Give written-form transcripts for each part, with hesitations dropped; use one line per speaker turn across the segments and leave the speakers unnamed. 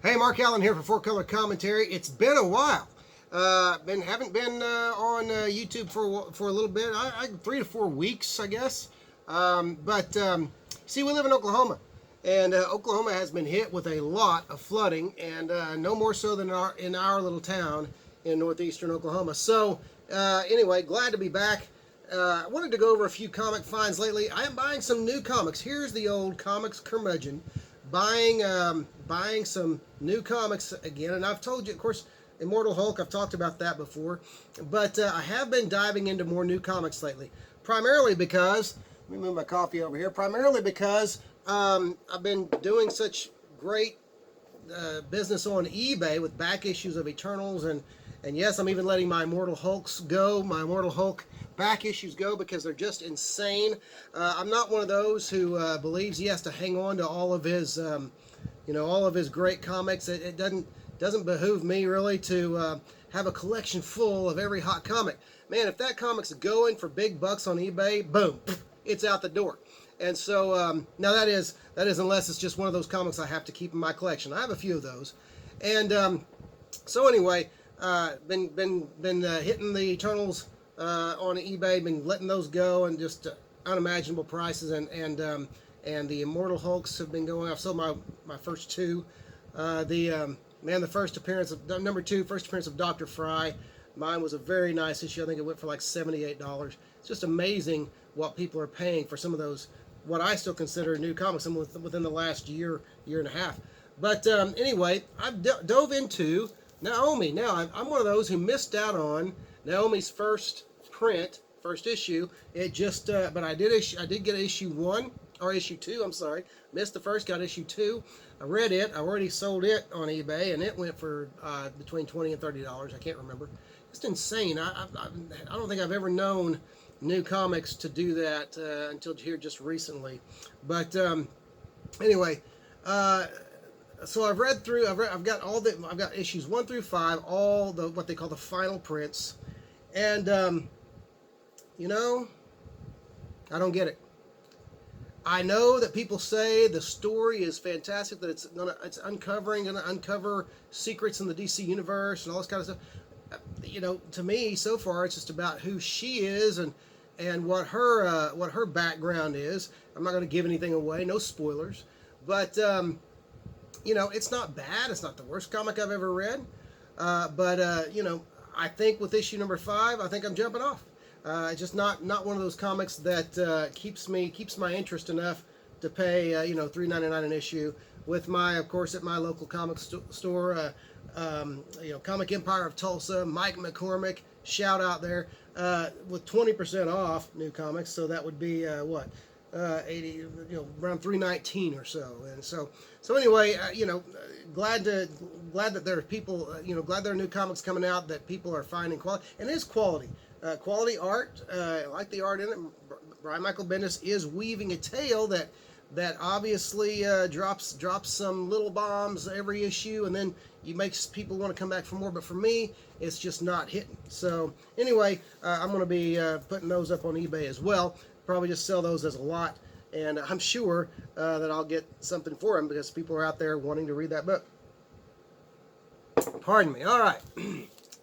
Hey, Mark Allen here for Four Color Commentary. It's been a while. Haven't been on YouTube for a little bit. 3 to 4 weeks, I guess. See, we live in Oklahoma, and Oklahoma has been hit with a lot of flooding, and no more so than in our little town in northeastern Oklahoma. So anyway, glad to be back. I wanted to go over a few comic finds lately. I am buying some new comics. Here's the old comics curmudgeon buying some new comics again. And I've told you, of course, Immortal Hulk, I've talked about that before. But I have been diving into more new comics lately. Primarily because, let me move my coffee over here, primarily because I've been doing such great business on eBay with back issues of Eternals, and yes, I'm even letting my Immortal Hulks go, my Immortal Hulk back issues go, because they're just insane. I'm not one of those who believes he has to hang on to all of his, all of his great comics. It doesn't behoove me really to have a collection full of every hot comic. Man, if that comic's going for big bucks on eBay, boom, it's out the door. And so now that is unless it's just one of those comics I have to keep in my collection. I have a few of those, and so anyway, been hitting the Eternals on eBay, been letting those go, and just unimaginable prices, and the Immortal Hulks have been going off. So my first two, the first appearance of number two, first appearance of Dr. Fry. Mine was a very nice issue. I think it went for like $78. It's just amazing what people are paying for some of those, what I still consider new comics, within the last year and a half. But anyway, I've dove into Naomi. Now, I'm one of those who missed out on Naomi's first issue. It just, but I did get issue 1, or issue 2, I'm sorry. Missed the first, got issue 2. I read it. I already sold it on eBay, and it went for between $20 and $30. I can't remember. It's insane. I don't think I've ever known new comics to do that until here just recently. But anyway, so I've read through. I've got issues 1 through 5, all the what they call the final prints, and I don't get it. I know that people say the story is fantastic, that it's gonna uncover secrets in the DC universe and all this kind of stuff. To me, so far, it's just about who she is and what her background is. I'm not going to give anything away, no spoilers, but it's not bad. It's not the worst comic I've ever read, but I think with issue number 5, I think I'm jumping off. It's just not one of those comics that keeps my interest enough to pay $3.99 an issue. With of course, at my local comic store, Comic Empire of Tulsa, Mike McCormick, shout out there, with 20% off new comics. So that would be 80, around $3.19 or so. And so anyway, glad that there are people, glad there are new comics coming out that people are finding quality, and it is quality. Quality art, I like the art in it. Brian Michael Bendis is weaving a tale that obviously drops some little bombs every issue, and then makes people want to come back for more. But for me, it's just not hitting. So anyway, I'm going to be putting those up on eBay as well. Probably just sell those as a lot, and I'm sure that I'll get something for them, because people are out there wanting to read that book. Pardon me. All right.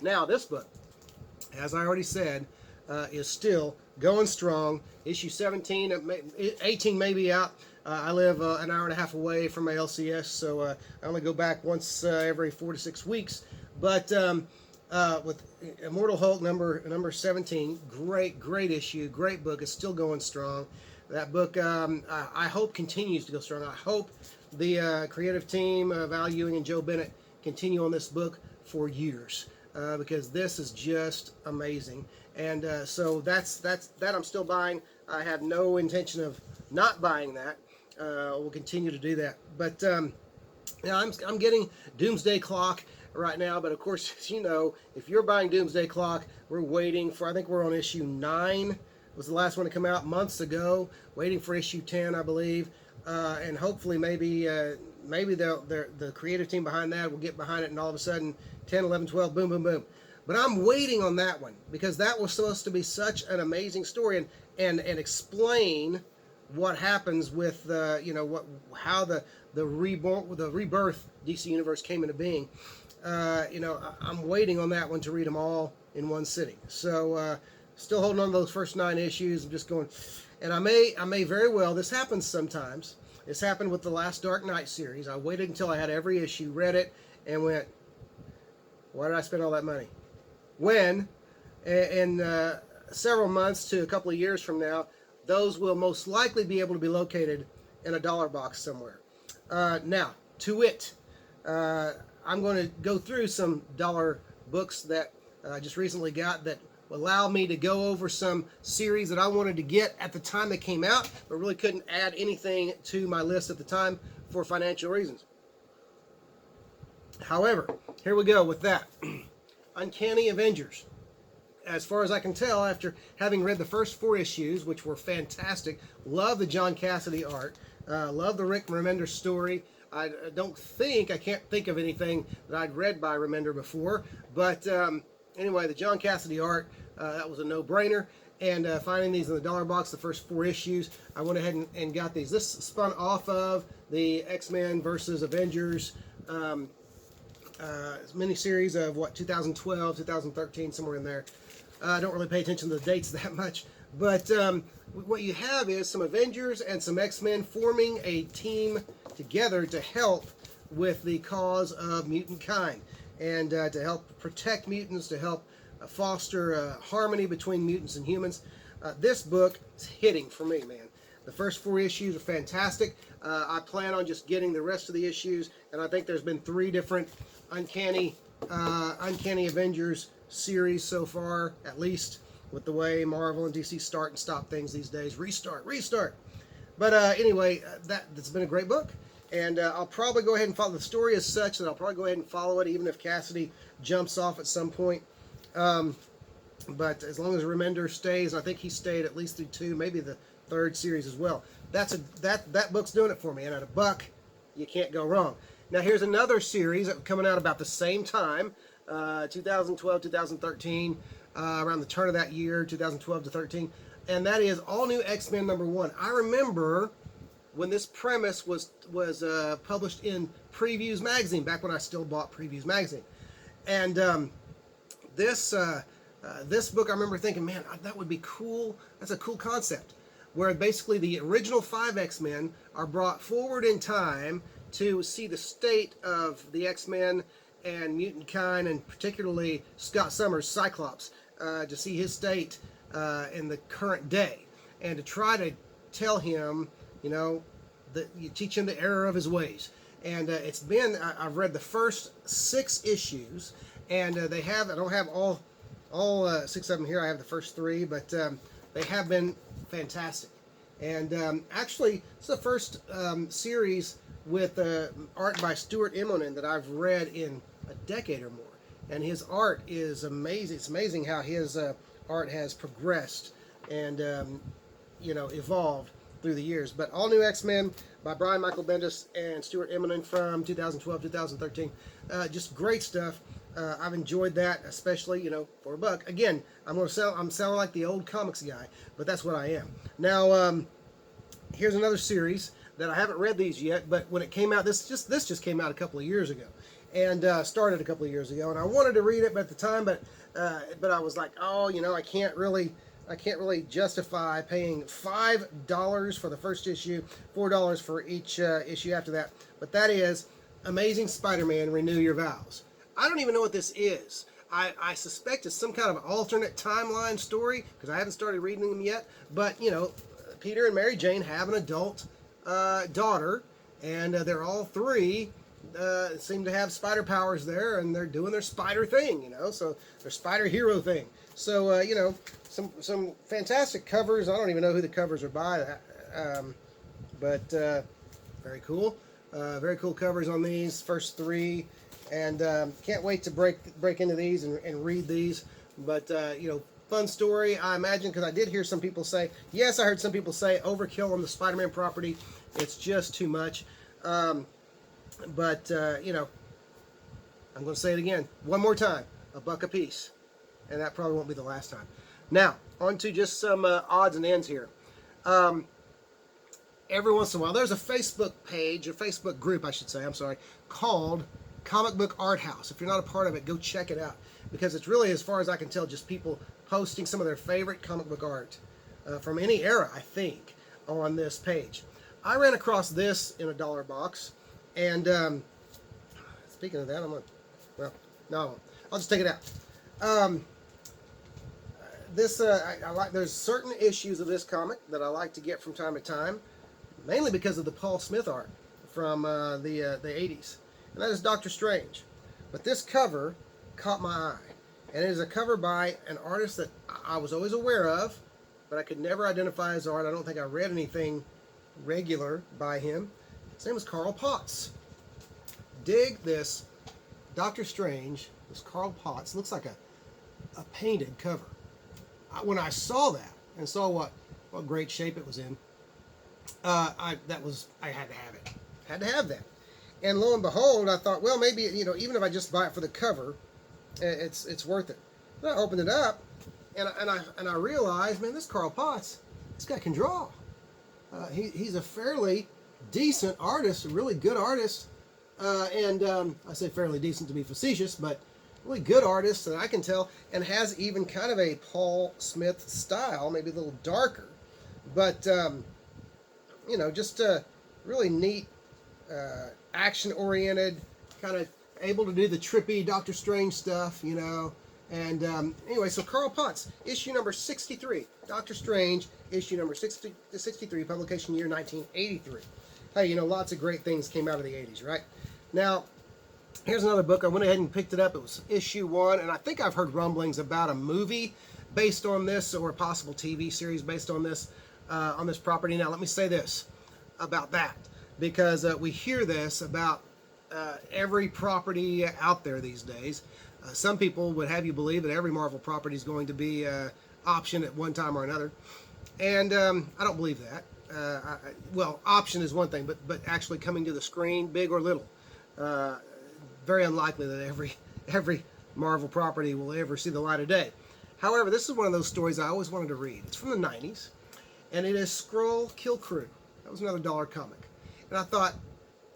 Now, this book, as I already said, is still going strong. Issue 17, 18 may be out. I live an hour and a half away from my LCS, so I only go back once every 4 to 6 weeks. But with Immortal Hulk number 17, great issue, great book. It's still going strong. That book, I hope, continues to go strong. I hope the creative team of Al Ewing and Joe Bennett continue on this book for years. Because this is just amazing, and so that's that I'm still buying. I have no intention of not buying that. We'll continue to do that. But I'm getting Doomsday Clock right now. But of course, if you're buying Doomsday Clock, we're waiting for. I think we're on issue 9. Was the last one to come out months ago. Waiting for issue 10, I believe, and hopefully maybe the creative team behind that will get behind it, and all of a sudden 10, 11, 12, boom, boom, boom. But I'm waiting on that one, because that was supposed to be such an amazing story, and explain what happens with how the rebirth DC Universe came into being. I'm waiting on that one to read them all in one sitting. So still holding on to those first 9 issues. I'm just going, and I may very well. This happens sometimes. This happened with the last Dark Knight series. I waited until I had every issue, read it, and went, why did I spend all that money? When, in several months to a couple of years from now, those will most likely be able to be located in a dollar box somewhere. Now, to wit, I'm going to go through some dollar books that I just recently got that allow me to go over some series that I wanted to get at the time they came out, but really couldn't add anything to my list at the time for financial reasons. However, here we go with that. Uncanny Avengers. As far as I can tell, after having read the first 4 issues, which were fantastic, love the John Cassaday art, love the Rick Remender story. I can't think of anything that I'd read by Remender before, but anyway, the John Cassaday art, that was a no-brainer. And finding these in the dollar box, the first 4 issues, I went ahead and got these. This spun off of the X-Men versus Avengers miniseries of 2012, 2013, somewhere in there. I don't really pay attention to the dates that much, but what you have is some Avengers and some X-Men forming a team together to help with the cause of mutant kind, and to help protect mutants, to help foster harmony between mutants and humans. This book is hitting for me, man. The first 4 issues are fantastic. I plan on just getting the rest of the issues, and I think there's been 3 different Uncanny Avengers series so far, at least, with the way Marvel and DC start and stop things these days. Restart. But anyway, that's been a great book, and I'll probably go ahead and follow. The story is such that I'll probably go ahead and follow it, even if Cassaday jumps off at some point. But as long as Remender stays, I think he stayed at least through 2, maybe the 3rd series as well. That book's doing it for me, and at $1, you can't go wrong. Now here's another series that was coming out about the same time, 2012, 2013, around the turn of that year, 2012 to 13, and that is All New X-Men #1. I remember when this premise was published in Previews magazine, back when I still bought Previews magazine, and this book, I remember thinking, man, that would be cool. That's a cool concept, where basically the original 5 X-Men are brought forward in time to see the state of the X-Men and mutant kind, and particularly Scott Summers' Cyclops, to see his state in the current day, and to try to tell him, that you teach him the error of his ways. And it's been, I've read the first 6 issues, and I don't have all 6 of them here. I have the first 3, but they have been fantastic. And actually, it's the first series with art by Stuart Immonen that I've read in a decade or more. And his art is amazing. It's amazing how his art has progressed and evolved through the years. But All New X-Men by Brian Michael Bendis and Stuart Immonen from 2012, 2013. Just great stuff. I've enjoyed that, especially, for $1. Again, I'm sounding like the old comics guy, but that's what I am. Now, here's another series that I haven't read these yet, but when it came out, this just came out a couple of years ago, and started a couple of years ago, and I wanted to read it at the time, but I was like, I can't really justify paying $5 for the first issue, $4 for each issue after that. But that is Amazing Spider-Man: Renew Your Vows. I don't even know what this is. I suspect it's some kind of alternate timeline story, because I haven't started reading them yet. But, Peter and Mary Jane have an adult daughter, and they're all 3 seem to have spider powers there, and they're doing their spider thing, so their spider hero thing. So, some fantastic covers. I don't even know who the covers are by, but very cool. Very cool covers on these first 3, and can't wait to break into these and read these. But fun story, I imagine, because I did hear some people say, yes, I heard some people say overkill on the Spider-Man property. It's just too much. But I'm going to say it again, one more time, $1 a piece, and that probably won't be the last time. Now, on to just some odds and ends here. every once in a while, there's a Facebook page, a Facebook group, I should say, I'm sorry, called Comic Book Art House. If you're not a part of it, go check it out, because it's really, as far as I can tell, just people posting some of their favorite comic book art from any era, I think, on this page. I ran across this in a dollar box, and speaking of that, I'm going to, well, no, I'll just take it out. I like. There's certain issues of this comic that I like to get from time to time, mainly because of the Paul Smith art from the 80s, and that is Doctor Strange. But this cover caught my eye, and it is a cover by an artist that I was always aware of, but I could never identify his art. I don't think I read anything regular by him. His name is Carl Potts. Dig this Doctor Strange. This Carl Potts looks like a painted cover. When I saw that and saw what great shape it was in, I had to have it. Had to have that. And lo and behold, I thought, well, maybe, even if I just buy it for the cover, it's worth it. Then I opened it up, and I realized, man, this Carl Potts, this guy can draw. He's a fairly decent artist, a really good artist, and I say fairly decent to be facetious, but really good artist that I can tell, and has even kind of a Paul Smith style, maybe a little darker, but just really neat, action-oriented, kind of able to do the trippy Doctor Strange stuff, and anyway, so Carl Potts, issue number 63, Doctor Strange, issue number 63, publication year 1983. Hey, lots of great things came out of the 80s, right? Now, here's another book. I went ahead and picked it up. It was issue 1, and I think I've heard rumblings about a movie based on this, or a possible TV series based on this property. Now, let me say this about that, because we hear this about every property out there these days. Some people would have you believe that every Marvel property is going to be optioned at one time or another, and I don't believe that. Well, option is one thing, but actually coming to the screen, big or little. Very unlikely that every Marvel property will ever see the light of day. However, this is one of those stories I always wanted to read. It's from the 90s, and it is Skrull Kill Crew. That was another dollar comic. And I thought,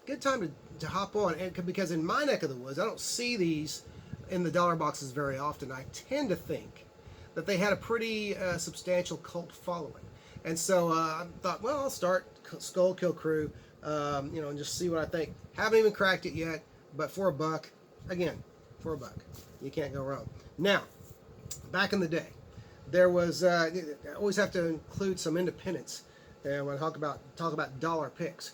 good time to hop on, because in my neck of the woods, I don't see these in the dollar boxes very often. I tend to think that they had a pretty substantial cult following. And so I thought, well, I'll start Skrull Kill Crew, and just see what I think. Haven't even cracked it yet. But for $1, again, for $1, you can't go wrong. Now, back in the day, there was I always have to include some independence when I talk about dollar picks.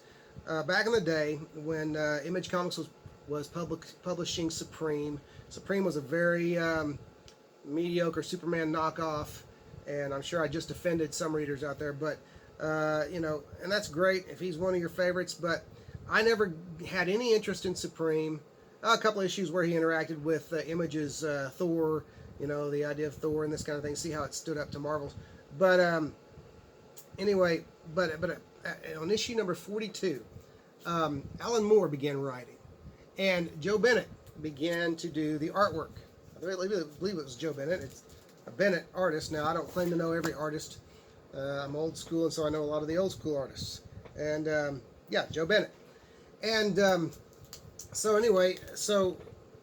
Back in the day, when Image Comics was publishing Supreme, Supreme was a very mediocre Superman knockoff, and I'm sure I just offended some readers out there. But and that's great if he's one of your favorites, but I never had any interest in Supreme. A couple of issues where he interacted with Image's Thor, the idea of Thor and this kind of thing, see how it stood up to Marvel's. But anyway, but on issue number 42, Alan Moore began writing, and Joe Bennett began to do the artwork. I believe it was Joe Bennett. It's a Bennett artist. Now, I don't claim to know every artist. I'm old school, and so I know a lot of the old school artists. And yeah, Joe Bennett. And so anyway, so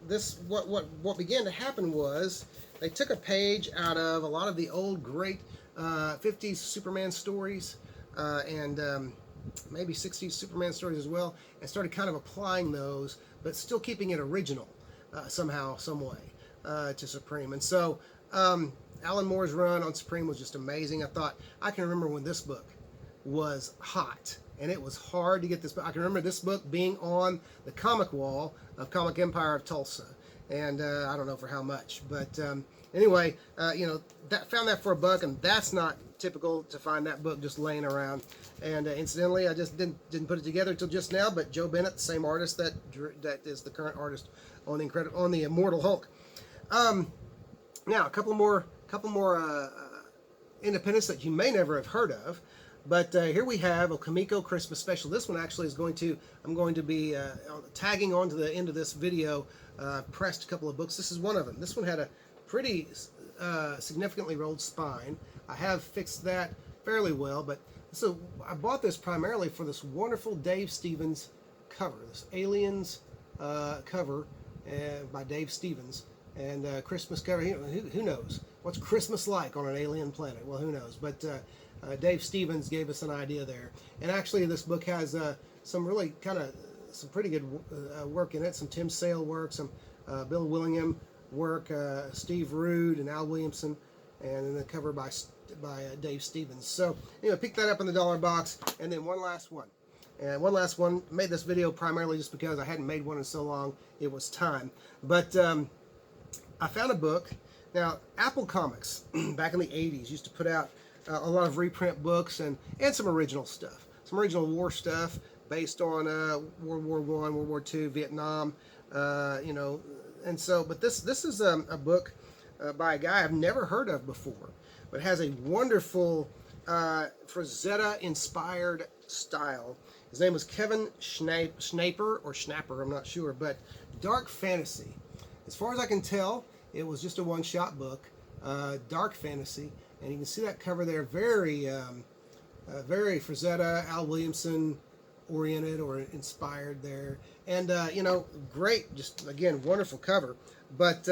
this what began to happen was they took a page out of a lot of the old great 50s Superman stories and maybe 60s Superman stories as well, and started kind of applying those, but still keeping it original somehow, some way to Supreme. And so Alan Moore's run on Supreme was just amazing. I can remember when this book was hot, and it was hard to get this book. I can remember this book being on the comic wall of Comic Empire of Tulsa, and I don't know for how much, but anyway, found that for $1, and that's not typical to find that book just laying around. And incidentally, I just didn't put it together until just now, but Joe Bennett, the same artist that is the current artist on the Immortal Hulk. Now a couple more independents that you may never have heard of. But here we have a Kamiko Christmas special. This one actually is I'm going to be tagging on to the end of this video. Pressed a couple of books. This is one of them. This one had a pretty significantly rolled spine. I have fixed that fairly well, but So I bought this primarily for this wonderful Dave Stevens cover, this Aliens cover by Dave Stevens, and Christmas cover. Who knows what's Christmas like on an alien planet? Well, who knows? But Dave Stevens gave us an idea there, and actually this book has some really kind of some pretty good work in it. Some Tim Sale work, some Bill Willingham work, Steve Rude and Al Williamson, and then the cover by Dave Stevens. So anyway, pick that up in the dollar box. And then one last one. And one last one. Made this video primarily just because I hadn't made one in so long. It was time. But I found a book. Now, Apple Comics, back in the 80s, used to put out a lot of reprint books and some original stuff. Some original war stuff based on World War I, World War II, Vietnam, you know. And so, but this is a book by a guy I've never heard of before, but has a wonderful Frazetta-inspired style. His name was Kevin Schnapper, I'm not sure, but Dark Fantasy. As far as I can tell, it was just a one-shot book, Dark Fantasy, and you can see that cover there, very Frazetta, Al Williamson oriented or inspired there, and you know, great, just again, wonderful cover, but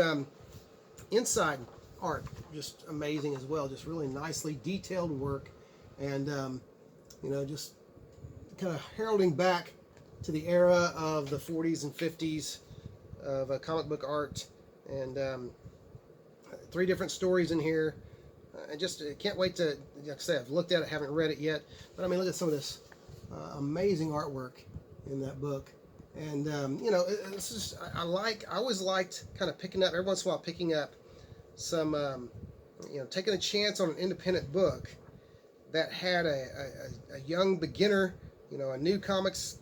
inside art just amazing as well, just really nicely detailed work, and you know, just kind of heralding back to the era of the 40s and 50s of comic book art, and 3 different stories in here. I just can't wait to, like I said, I've looked at it, haven't read it yet, but I mean, look at some of this amazing artwork in that book. And you know, it's just, I always liked kind of picking up, every once in a while, picking up some, you know, taking a chance on an independent book that had a young beginner, you know, a new comics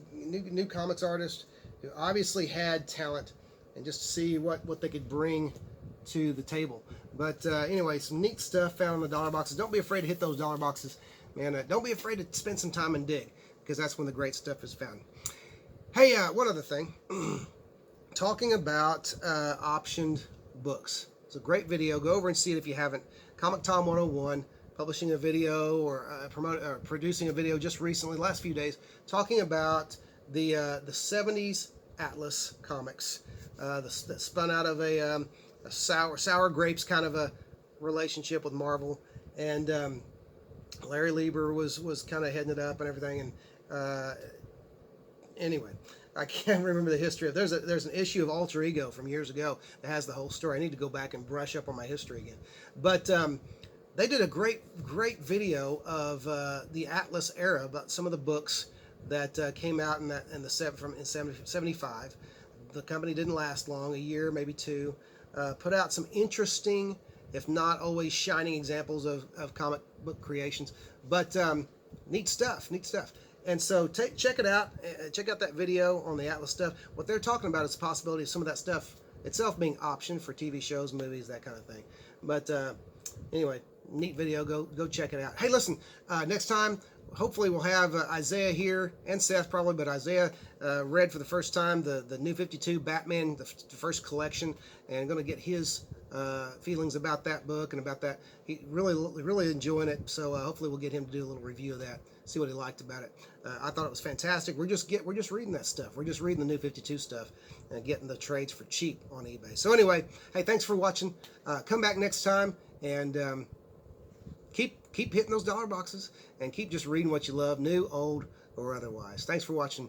artist who obviously had talent, and just to see what they could bring to the table. But anyway, some neat stuff found in the dollar boxes. Don't be afraid to hit those dollar boxes, man. Don't be afraid to spend some time and dig, because that's when the great stuff is found. Hey, one other thing. Talking about optioned books. It's a great video. Go over and see it if you haven't. Comic Tom 101, publishing a video or producing a video just recently, last few days, talking about the 70s Atlas comics that spun out of a sour grapes kind of a relationship with Marvel, and Larry Lieber was kind of heading it up and everything. And anyway, I can't remember the history of. There's an issue of Alter Ego from years ago that has the whole story. I need to go back and brush up on my history again. But they did a great video of the Atlas era, about some of the books that came out in 75. The company didn't last long, a year, maybe 2. Put out some interesting, if not always shining, examples of comic book creations. But neat stuff. And so check it out. Check out that video on the Atlas stuff. What they're talking about is the possibility of some of that stuff itself being optioned for TV shows, movies, that kind of thing. But anyway, neat video. Go check it out. Hey, listen, next time, hopefully we'll have Isaiah here, and Seth probably, but Isaiah read for the first time the New 52 Batman, the first collection, and going to get his feelings about that book and about that. He really enjoying it, so hopefully we'll get him to do a little review of that, see what he liked about it. I thought it was fantastic. We're just reading that stuff. We're just reading the New 52 stuff and getting the trades for cheap on eBay. So anyway, hey, thanks for watching. Come back next time, and keep hitting those dollar boxes, and keep just reading what you love, new, old, or otherwise. Thanks for watching.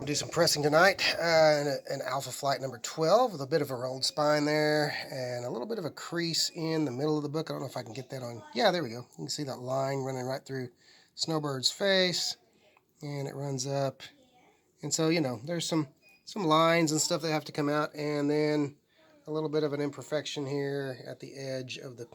Do some pressing tonight, an Alpha Flight number 12 with a bit of a rolled spine there, and a little bit of a crease in the middle of the book. I don't know if I can get that on. Yeah, there we go. You can see that line running right through Snowbird's face, and it runs up. And so, you know, there's some lines and stuff that have to come out, and then a little bit of an imperfection here at the edge of the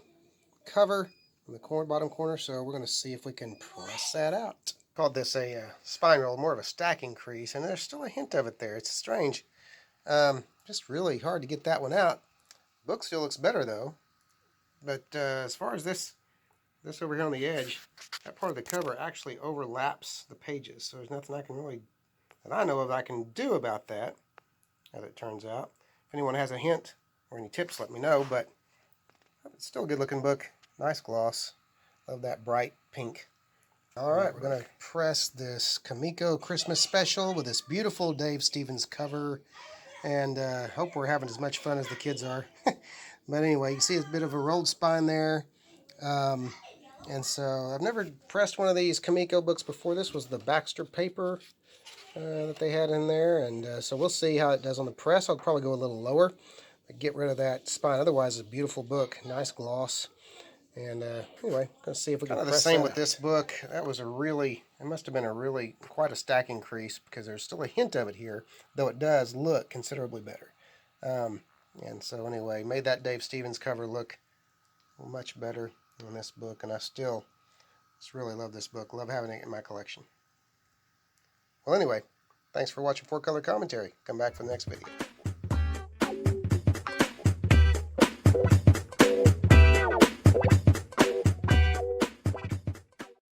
cover in the bottom corner. So we're going to see if we can press that out. Called this a spine roll, more of a stacking crease, and there's still a hint of it there. It's strange. Just really hard to get that one out. Book still looks better though. But as far as this over here on the edge, that part of the cover actually overlaps the pages. So there's nothing I can really, that I know of, I can do about that, as it turns out. If anyone has a hint or any tips, let me know. But it's still a good looking book. Nice gloss. Love that bright pink. All right, we're going to press this Kamiko Christmas Special with this beautiful Dave Stevens cover, and hope we're having as much fun as the kids are. But anyway, you can see a bit of a rolled spine there. And so I've never pressed one of these Kamiko books before. This was the Baxter paper that they had in there, and so we'll see how it does on the press. I'll probably go a little lower, get rid of that spine. Otherwise, it's a beautiful book, nice gloss. And anyway, let's see if we can press that. Kind of the same with this book. That was it must have been quite a stack increase, because there's still a hint of it here, though it does look considerably better. And so anyway, made that Dave Stevens cover look much better on this book, and I still just really love this book. Love having it in my collection. Well, anyway, thanks for watching 4-Color Commentary. Come back for the next video.